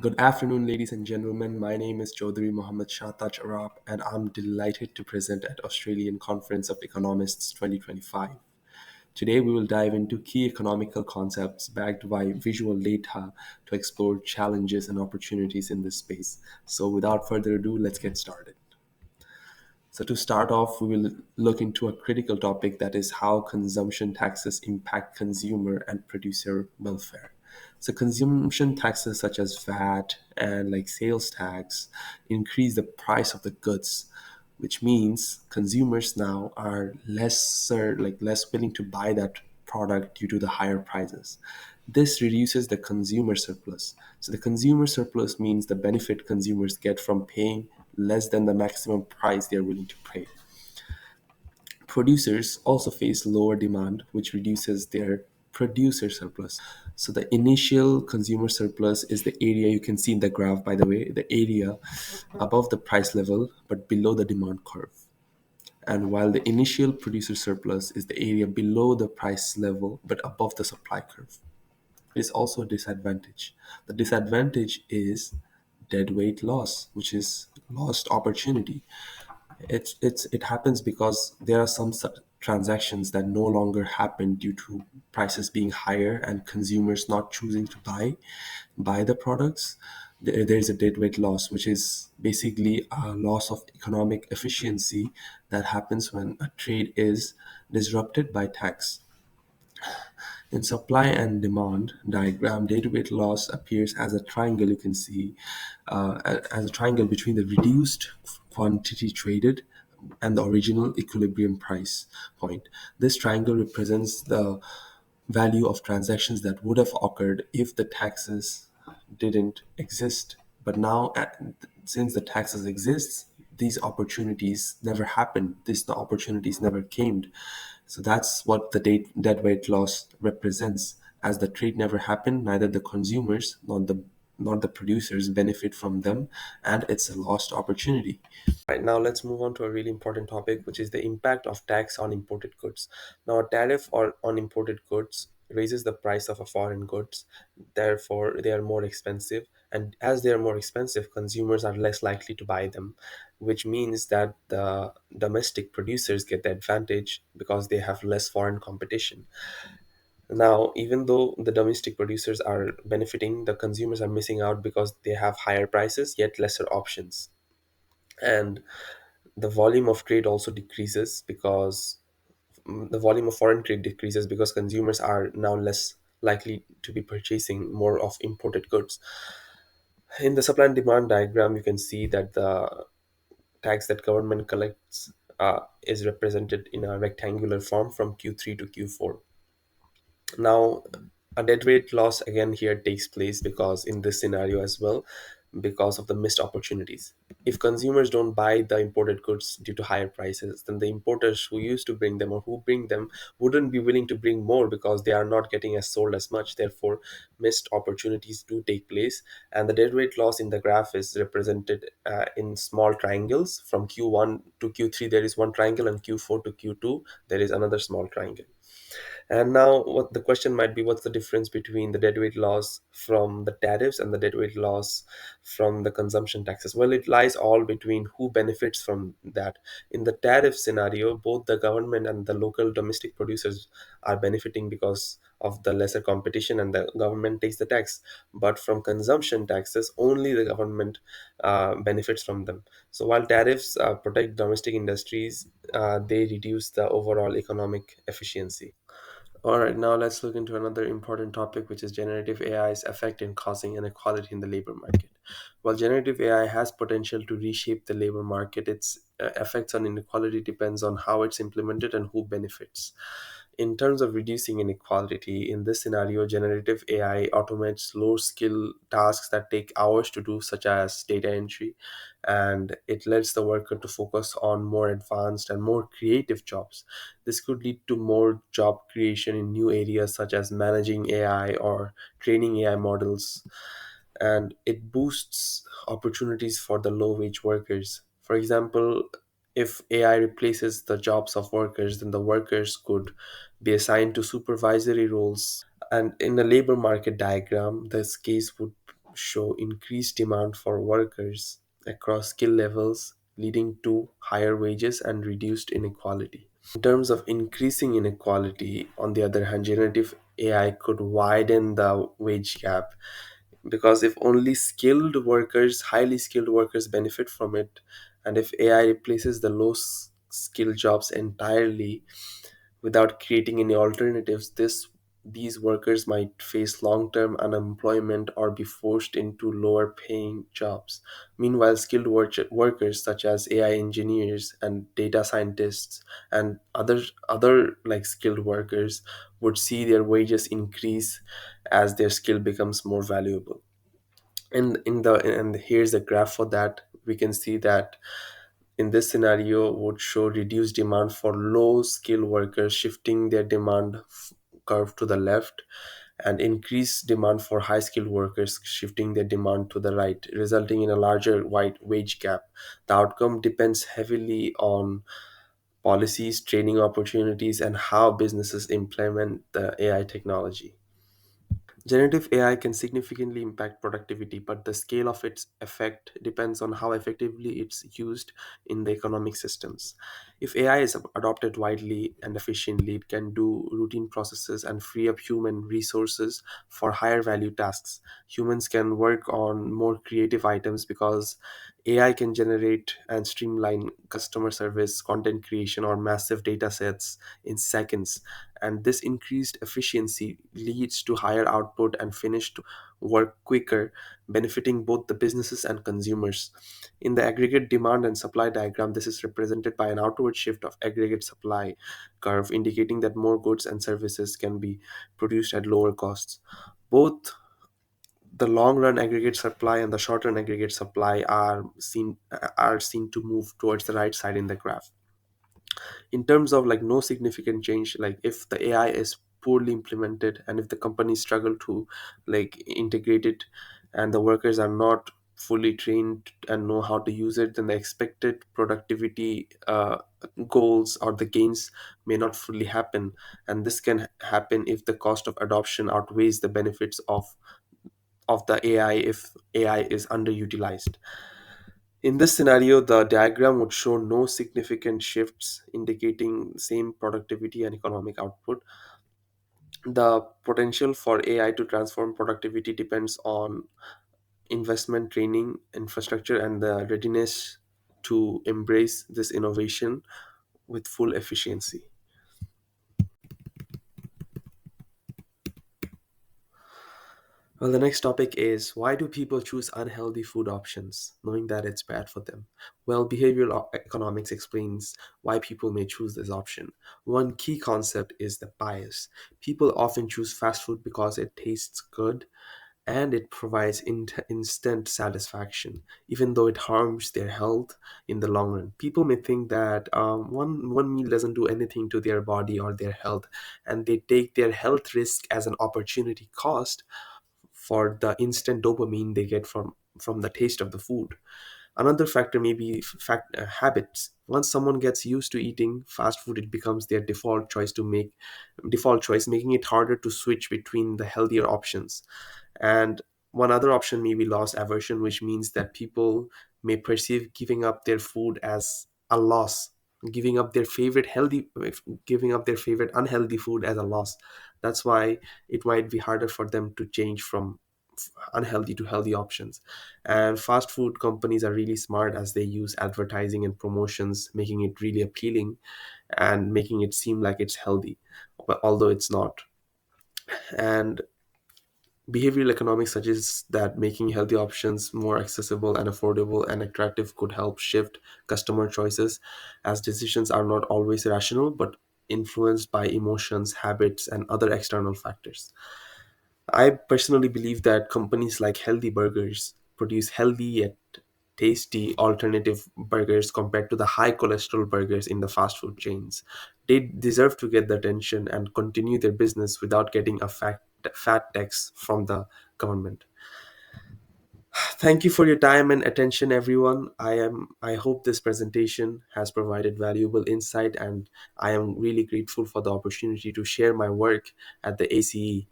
Good afternoon, ladies and gentlemen. My name is Chowdhury Mohammed Shahtaj Arab, and I'm delighted to present at Australian Conference of Economists 2025. Today, we will dive into key economical concepts backed by visual data to explore challenges and opportunities in this space. So, without further ado, let's get started. So, to start off, we will look into a critical topic, that is how consumption taxes impact consumer and producer welfare. So, consumption taxes such as VAT and like sales tax increase the price of the goods, which means consumers now are less willing to buy that product due to the higher prices. This reduces the consumer surplus. So the consumer surplus means the benefit consumers get from paying less than the maximum price they are willing to pay. Producers also face lower demand, which reduces their producer surplus. So the initial consumer surplus is the area you can see in the graph, by the way, the area above the price level but below the demand curve. And while the initial producer surplus is the area below the price level but above the supply curve. Is also a disadvantage. The disadvantage is deadweight loss, which is lost opportunity. It happens because there are some transactions that no longer happen due to prices being higher and consumers not choosing to buy the products. There's a deadweight loss, which is basically a loss of economic efficiency that happens when a trade is disrupted by tax. In supply and demand diagram, deadweight loss appears as a triangle. You can see as a triangle between the reduced quantity traded and the original equilibrium price point. This triangle represents the value of transactions that would have occurred if the taxes didn't exist. But now, since the taxes exist, these opportunities never happened. These the opportunities never came. So that's what the deadweight loss represents. As the trade never happened, neither the consumers nor the producers benefit from them, and it's a lost opportunity. Right now, let's move on to a really important topic, which is the impact of tax on imported goods. Now, a tariff on imported goods raises the price of a foreign goods. Therefore, they are more expensive, and as they are more expensive, consumers are less likely to buy them, which means that the domestic producers get the advantage because they have less foreign competition. Now, even though the domestic producers are benefiting, the consumers are missing out because they have higher prices yet lesser options. And the volume of trade also decreases because the volume of foreign trade decreases because consumers are now less likely to be purchasing more of imported goods. In the supply and demand diagram, you can see that the tax that government collects is represented in a rectangular form from Q3 to Q4. Now, a deadweight loss again here takes place because in this scenario as well, because of the missed opportunities. If consumers don't buy the imported goods due to higher prices, then the importers who used to bring them or who bring them wouldn't be willing to bring more because they are not getting as sold as much. Therefore, missed opportunities do take place. And the deadweight loss in the graph is represented in small triangles. From Q1 to Q3, there is one triangle, and Q4 to Q2, there is another small triangle. And now, what the question might be, what's the difference between the deadweight loss from the tariffs and the deadweight loss from the consumption taxes? Well, it lies all between who benefits from that. In the tariff scenario, both the government and the local domestic producers are benefiting because of the lesser competition, and the government takes the tax. But from consumption taxes, only the government benefits from them. So while tariffs protect domestic industries, they reduce the overall economic efficiency. All right, now let's look into another important topic, which is generative AI's effect in causing inequality in the labor market. While generative AI has potential to reshape the labor market, its effects on inequality depends on how it's implemented and who benefits. In terms of reducing inequality, in this scenario, generative AI automates low skill tasks that take hours to do, such as data entry, and it lets the worker to focus on more advanced and more creative jobs. This could lead to more job creation in new areas such as managing AI or training AI models, and it boosts opportunities for the low wage workers. For example, if AI replaces the jobs of workers, then the workers could be assigned to supervisory roles. And in the labor market diagram, this case would show increased demand for workers across skill levels, leading to higher wages and reduced inequality. In terms of increasing inequality, on the other hand, generative AI could widen the wage gap, because if only skilled workers, highly skilled workers benefit from it, and if AI replaces the skill jobs entirely without creating any alternatives, these workers might face long-term unemployment or be forced into lower paying jobs. Meanwhile, skilled workers such as AI engineers and data scientists and other like skilled workers would see their wages increase as their skill becomes more valuable. And here's the graph for that. We can see that in this scenario would show reduced demand for low skill workers, shifting their curve to the left, and increased demand for high skilled workers, shifting their demand to the right, resulting in a larger wide wage gap. The outcome depends heavily on policies, training opportunities, and how businesses implement the AI technology. Generative AI can significantly impact productivity, but the scale of its effect depends on how effectively it's used in the economic systems. If AI is adopted widely and efficiently, it can do routine processes and free up human resources for higher value tasks. Humans can work on more creative items because AI can generate and streamline customer service, content creation, or massive data sets in seconds, and this increased efficiency leads to higher output and finished work quicker, benefiting both the businesses and consumers. In the aggregate demand and supply diagram, this is represented by an outward shift of aggregate supply curve, indicating that more goods and services can be produced at lower costs. Both the long run aggregate supply and the short run aggregate supply are seen to move towards the right side in the graph. In terms of like no significant change, like if the AI is poorly implemented and if the companies struggle to like integrate it and the workers are not fully trained and know how to use it, then the expected productivity goals or the gains may not fully happen. And this can happen if the cost of adoption outweighs the benefits of the AI if AI is underutilized. In this scenario, the diagram would show no significant shifts, indicating same productivity and economic output. The potential for AI to transform productivity depends on investment, training, infrastructure, and the readiness to embrace this innovation with full efficiency. Well, the next topic is, why do people choose unhealthy food options knowing that it's bad for them? Well, behavioral economics explains why people may choose this option. One key concept is the bias. People often choose fast food because it tastes good and it provides instant satisfaction, even though it harms their health in the long run. People may think that one meal doesn't do anything to their body or their health, and they take their health risk as an opportunity cost for the instant dopamine they get from the taste of the food. Another factor may be habits. Once someone gets used to eating fast food, it becomes their default choice, making it harder to switch between the healthier options. And one other option may be loss aversion, which means that people may perceive giving up their food as a loss, giving up their favorite giving up their favorite unhealthy food as a loss. That's why it might be harder for them to change from unhealthy to healthy options. And fast food companies are really smart as they use advertising and promotions, making it really appealing and making it seem like it's healthy, but although it's not. And behavioral economics suggests that making healthy options more accessible and affordable and attractive could help shift customer choices, as decisions are not always rational but influenced by emotions, habits, and other external factors. I personally believe that companies like Healthy Burgers produce healthy yet tasty alternative burgers compared to the high cholesterol burgers in the fast food chains. They deserve to get the attention and continue their business without getting a fat tax from the government. Thank you for your time and attention, everyone. I hope this presentation has provided valuable insight, and I am really grateful for the opportunity to share my work at the ACE.